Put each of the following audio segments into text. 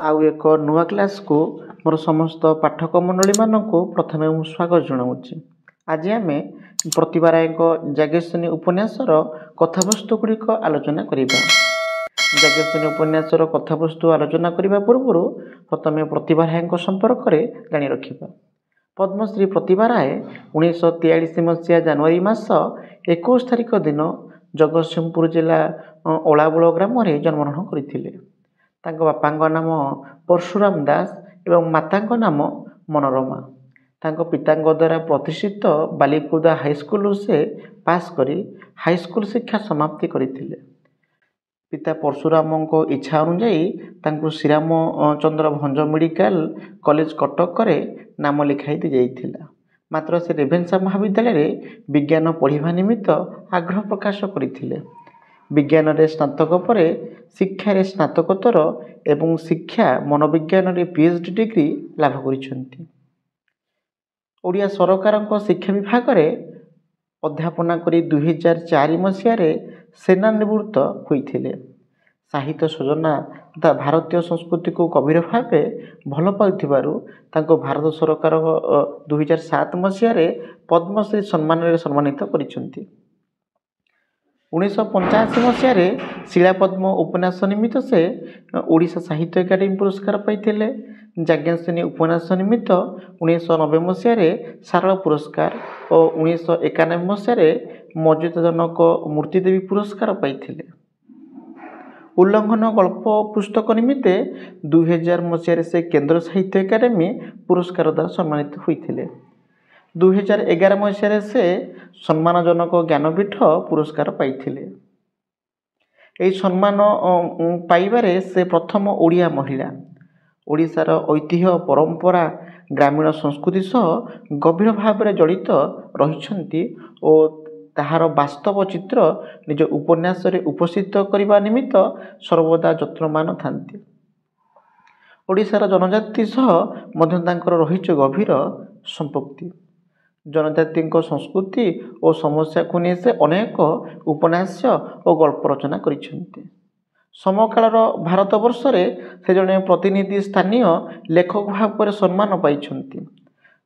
आउ एक नुआ क्लास को मोर समस्त पाठक मंडली मानक प्रथमे स्वागत जनाऊँगी। आज आम प्रतिभा राय जाज्ञसेनी उपन्यासर कथावस्तु गुड़िक आलोचना करवा। जाज्ञसेनी उपन्यासर कथावस्तु आलोचना करने पूर्व प्रथमे प्रतिभा राय संपर्क में जाणी रखा। पद्मश्री प्रतिभा राय 1943 मसीहा जनवरी मास 21 तारिख दिन जगतसिंहपुर जिला ओलाबुल ग्राम जन्मग्रहण करते। बापा नाम परशुराम दास एवं माता नाम मनोरमा। पिता द्वारा प्रतिष्ठित बालीकुदा हाईस्कल से पास करी हाईस्कल शिक्षा समाप्ति करथिले। पिता परशुराम इच्छा अनुजाई श्रीराम चंद्र भंज मेडिकल कॉलेज कटक रे नाम लिखाई दी जाइथिला। मात्र से रेभेन्सा महाविद्यालय विज्ञान पढ़िबा निमित्त आग्रह प्रकाश करथिले। विज्ञान रे स्नातक पर शिक्षा रे स्नातकोत्तर एवं शिक्षा मनोविज्ञान रे पीएचडी डिग्री लाभ करिसेंती। ओडिया सरकार शिक्षा विभाग रे अध्यापना करी 2004 मसीह सेना निवृत्त होइथिले। साहित्य सृजना तथा भारतीय संस्कृति को गभीर भाव भल पाउथिबारु तांको भारत सरकार 2007 मसीह पद्मश्री सम्मान रे सम्मानित करिसेंती। 1985 मसीह शिलापद्म उपन्यास निमित्त से ओडिशा साहित्य एकाडेमी पुरस्कार पाइथिले। जाज्ञसेनी उपन्यास निमित्त 1990 मसीह सारल पुरस्कार और 1991 मसीह मर्यादाजनक मूर्तिदेवी पुरस्कार पाइथिले। उल्लंघन गल्प पुस्तक निमित्त 2000 मसीह से केंद्र साहित्य एकाडेमी पुरस्कार द्वारा सम्मानित होइथिले। 2011 मसीह से सम्मानजनक ज्ञानपीठ पुरस्कार पाइथिले। यह सम्मान पाइबारे से प्रथम ओडिया महिला। ओडिशार ऐतिह्य परंपरा ग्रामीण संस्कृति सह गभीर भाव में जड़ित रहिछंती और ताहार वास्तव चित्र निज उपन्यास रे उपस्थित करने निमित्त सर्वदा यत्नमान थांती। ओडिशार जनजाति सह मध्य तांकर रहिछ गभीर संपत्ति। जनजाति संस्कृति और समस्या को नहीं से अनेक उपन्यास और गल्प रचना करिसेंती। समकालर भारतवर्ष से जड़े प्रतिनिधि स्थानीय लेखक भाव में सम्मान पाइछंती।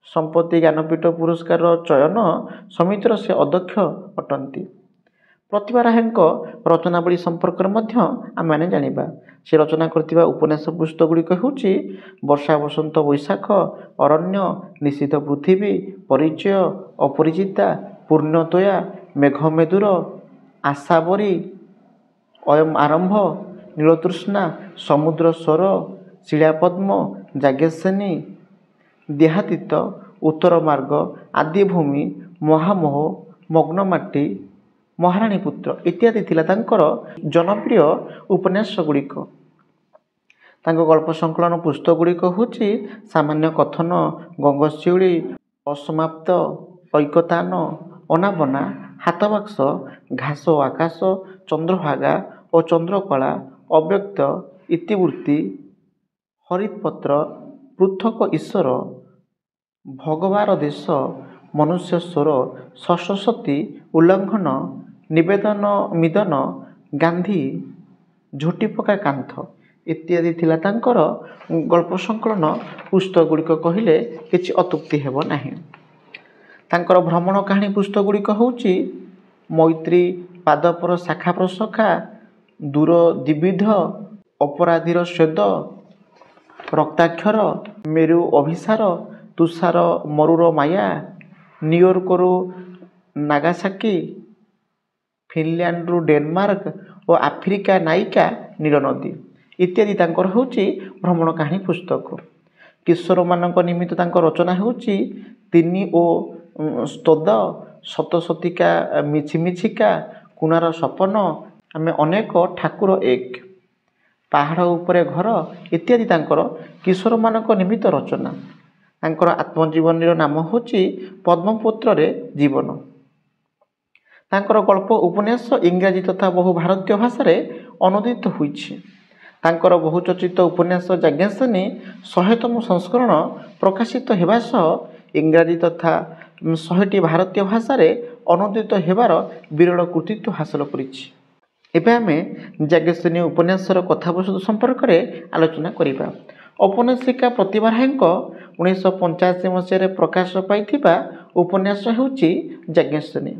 संपत्ति ज्ञानपीठ पुरस्कार चयन समितिर से अध्यक्ष अटंती। प्रतिभा राय रचनावली संपर्क आम जाना। से रचना करथिबा उपन्यास पुस्तक गुड़िक होउची वर्षा बसंत वैशाख, अरण्य, निशित पृथ्वी, परिचय, अपरिचिता, पूर्णतया, मेघमेदुर, आशाबरी, अयम आरंभ, नीलतृष्णा, समुद्र स्वर, शिलापद्म, जाज्ञसेनी, देहातीत, उत्तर मार्ग, आदिभूमि, महामोह, मग्नमाटी, महाराणी पुत्र इत्यादि थिला तांकर जनप्रिय उपन्यास गुड़िक। गल्प संकलन पुस्तक गुड़िक होची सामान्य कथन, गंगशिउली, असमाप्त, ऐकतान, अनाबना, हाथबाक्स, घास आकाश, चंद्रभागा और चंद्रकला, अव्यक्त, इतिवृत्ति, हरितपत्र, पृथक ईश्वर, भगवार देश, मनुष्य स्वर, सरस्वती, उल्लंघन, निवेदन मिदन, गांधी, झोटी पका कांथ इत्यादि थिला तांकर गल्प संकलन पुस्तक गुड़िक कहले किछि अतुक्ति हेबो नाही। तांकर भ्रमण कहानी पुस्तक गुड़िक होउची मैत्री, पादपर शाखा प्रशाखा, दूर द्विविध, अपराधीर स्वेद, रक्ताक्षर, मेरु अभिसार, तुषार मरुर माया, न्यूयॉर्करू नागासाकी, फिनलैंड डेनमार्क और आफ्रिका नायिका नीलनदी इत्यादि तांकर होउची भ्रमण कहानी पुस्तक। किशोर मानक निमित्त तांकर रचना होउची तिनी ओ स्तोद, सतसतिका मिछिमिछिका, कुणार सपन, आमे अनेक ठाकुर एक, पहाड़ उपरे घर इत्यादि तांकर किशोर मानक निमित्त रचना। तांकर आत्मजीवन नाम होची पद्मपुत्र रे जीवन। तांकर गल्प उपन्यास इंग्राजी तथा बहु भारतीय भाषा अनुदित होइछि। तांकर बहुचर्चित उपन्यास जाज्ञसेनी 100तम संस्करण प्रकाशित हेबा सह इंग्राजी तथा 100टी भारतीय भाषा अनुदित हेबार विरल कृतित्व हासिल करिछि। ଏବେ ଆମେ ଯାଜ୍ଞସେନୀ ଉପନ୍ୟାସର କଥାବସ୍ତୁ ସମ୍ପର୍କରେ ଆଲୋଚନା କରିବା। ଔପନ୍ୟାସିକା ପ୍ରତିଭା ରାୟଙ୍କ 1985 ମସିହାରେ ପ୍ରକାଶ ପାଇଥିବା ଉପନ୍ୟାସ ହେଉଛି ଯାଜ୍ଞସେନୀ।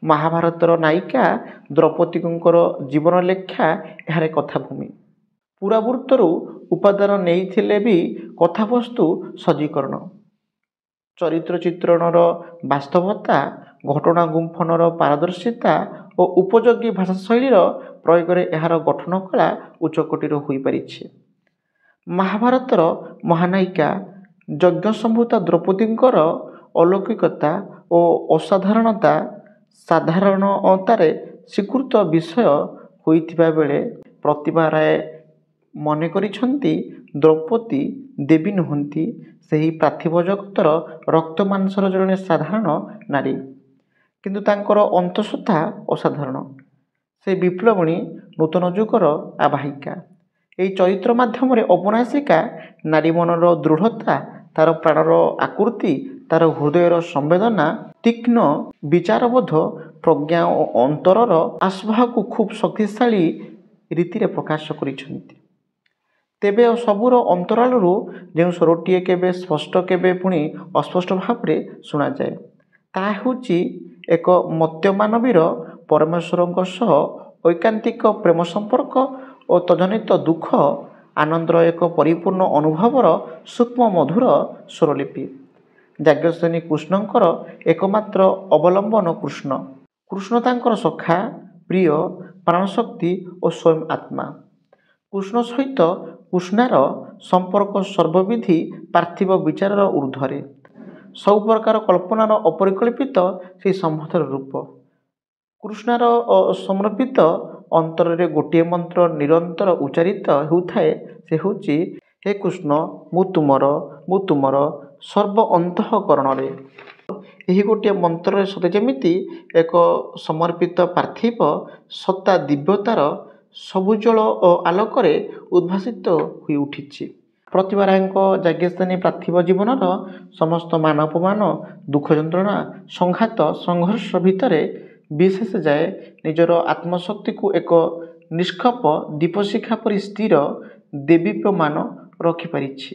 ମହାଭାରତର ନାୟିକା ଦ୍ରୌପଦୀଙ୍କର ଜୀବନ ଲେଖା ଏହାର କଥାଭୂମି। ପୁରାବୃତ୍ତରୁ ଉପାଦାନ ନେଇଥିଲେ ବି କଥାବସ୍ତୁ ସଜ୍ଜୀକରଣ, ଚରିତ୍ର ଚିତ୍ରଣର ବାସ୍ତବତା, ଘଟଣା ଗୁମ୍ଫନର ପାରଦର୍ଶିତା ଓ ଉପଯୋଗୀ ଭାଷାଶୈଳୀର ପ୍ରୟୋଗରେ ଏହାର ଗଠନ କଳା ଉଚ୍ଚକୋଟୀର ହୋଇପାରିଛି। ମହାଭାରତର ମହାନାୟିକା ଯଜ୍ଞସମ୍ଭୂତା ଦ୍ରୌପଦୀଙ୍କର ଅଲୌକିକତା ଓ ଅସାଧାରଣତା ସାଧାରଣତାରେ ସ୍ୱୀକୃତ ବିଷୟ ହୋଇଥିବା ବେଳେ ପ୍ରତିଭା ରାୟ ମନେ କରିଛନ୍ତି ଦ୍ରୌପଦୀ ଦେବୀ ନୁହନ୍ତି, ସେହି ପାର୍ଥିବ ଜଗତର ରକ୍ତ ମାଂସର ଜଣେ ସାଧାରଣ ନାରୀ, କିନ୍ତୁ ତାଙ୍କର ଅନ୍ତଃସତ୍ତ୍ୱା ଅସାଧାରଣ। ସେ ବିପ୍ଳବଣୀ, ନୂତନ ଯୁଗର ଆବାହିକା। ଏହି ଚରିତ୍ର ମାଧ୍ୟମରେ ଔପନ୍ୟାସିକା ନାରୀ ମନର ଦୃଢ଼ତା, ତାର ପ୍ରାଣର ଆକୁତି, ତାର ହୃଦୟର ସମ୍ବେଦନା, ତୀକ୍ଷ୍ଣ ବିଚାରବୋଧ, ପ୍ରଜ୍ଞା ଓ ଅନ୍ତରର ଆସ୍ୱାହକୁ ଖୁବ୍ ଶକ୍ତିଶାଳୀ ରୀତିରେ ପ୍ରକାଶ କରିଛନ୍ତି। ତେବେ ସବୁର ଅନ୍ତରାଳରୁ ଯେଉଁ ସ୍ୱରଟିଏ କେବେ ସ୍ପଷ୍ଟ କେବେ ପୁଣି ଅସ୍ପଷ୍ଟ ଭାବରେ ଶୁଣାଯାଏ, ତାହା ହେଉଛି ଏକ ମର୍ତ୍ତ୍ୟମାନବୀର ପରମେଶ୍ୱରଙ୍କ ସହ ଐକାନ୍ତିକ ପ୍ରେମ ସମ୍ପର୍କ ଓ ତଜନିତ ଦୁଃଖ ଆନନ୍ଦର ଏକ ପରିପୂର୍ଣ୍ଣ ଅନୁଭବର ସୂକ୍ଷ୍ମ ମଧୁର ସ୍ୱରଲିପି। ଯାଜ୍ଞସେନୀ କୃଷ୍ଣଙ୍କର ଏକମାତ୍ର ଅବଲମ୍ବନ କୃଷ୍ଣ। କୃଷ୍ଣ ତାଙ୍କର ସଖା, ପ୍ରିୟ, ପ୍ରାଣଶକ୍ତି ଓ ସ୍ୱୟଂ ଆତ୍ମା। କୃଷ୍ଣ ସହିତ କୃଷ୍ଣାର ସମ୍ପର୍କ ସର୍ବବିଧ ପାର୍ଥିବ ବିଚାରର ଊର୍ଦ୍ଧ୍ୱରେ। ସବୁ ପ୍ରକାର କଳ୍ପନାର ଅପରିକଳ୍ପିତ ସେହି ସମ୍ବନ୍ଧର ରୂପ। କୃଷ୍ଣାର ସମର୍ପିତ ଅନ୍ତରରେ ଗୋଟିଏ ମନ୍ତ୍ର ନିରନ୍ତର ଉଚ୍ଚାରିତ ହେଉଥାଏ, ସେ ହେଉଛି ହେ କୃଷ୍ଣ, ମୁଁ ତୁମର ସର୍ବ ଅନ୍ତଃକରଣରେ। ଏହି ଗୋଟିଏ ମନ୍ତ୍ରରେ ସତେ ଯେମିତି ଏକ ସମର୍ପିତ ପାର୍ଥିବ ସତ୍ତା ଦିବ୍ୟତାର ସବୁଜ୍ଜ୍ୱଳ ଆଲୋକରେ ଉଦ୍ଭାସିତ ହୋଇ ଉଠିଛି। ପ୍ରତିଭା ରାୟଙ୍କ ଯାଜ୍ଞସେନୀ ପାର୍ଥିବ ଜୀବନର ସମସ୍ତ ମାନ ଅପମାନ, ଦୁଃଖ ଯନ୍ତ୍ରଣା, ସଂଘାତ ସଂଘର୍ଷ ଭିତରେ ବିଶେଷ ଯାଏ ନିଜର ଆତ୍ମଶକ୍ତିକୁ ଏକ ନିଷ୍କପ ଦୀପଶିଖା ପରି ସ୍ଥିର ଦେଦୀପ୍ୟମାନ ରଖିପାରିଛି,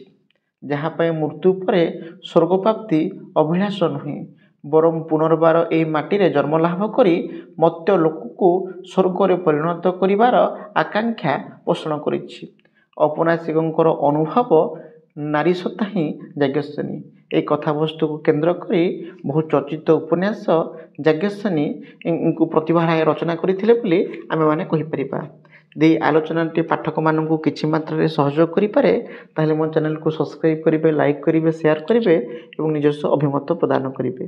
ଯାହା ପାଇଁ ମୃତ୍ୟୁ ପରେ ସ୍ୱର୍ଗପ୍ରାପ୍ତି ଅଭିଳାଷ ନୁହେଁ, ବରଂ ପୁନର୍ବାର ଏହି ମାଟିରେ ଜନ୍ମଲାଭ କରି ମର୍ତ୍ତ୍ୟ ଲୋକକୁ ସ୍ୱର୍ଗରେ ପରିଣତ କରିବାର ଆକାଙ୍କ୍ଷା ପୋଷଣ କରିଛି। ଔପନ୍ୟାସିକଙ୍କର ଅନୁଭବ ନାରୀସତ୍ତା ହିଁ ଯାଜ୍ଞସେନୀ। ଏହି କଥାବସ୍ତୁକୁ କେନ୍ଦ୍ର କରି ବହୁ ଚର୍ଚ୍ଚିତ ଉପନ୍ୟାସ ଯାଜ୍ଞସେନୀଙ୍କୁ ପ୍ରତିଭା ରାୟ ରଚନା କରିଥିଲେ ବୋଲି ଆମେମାନେ କହିପାରିବା। ଯଦି ଏହି ଆଲୋଚନାଟି ପାଠକମାନଙ୍କୁ କିଛି ମାତ୍ରାରେ ସହଯୋଗ କରିପାରେ, ତାହେଲେ ମୋ ଚ୍ୟାନେଲକୁ ସବସ୍କ୍ରାଇବ୍ କରିବେ, ଲାଇକ୍ କରିବେ, ସେୟାର କରିବେ ଏବଂ ନିଜସ୍ୱ ଅଭିମତ ପ୍ରଦାନ କରିବେ।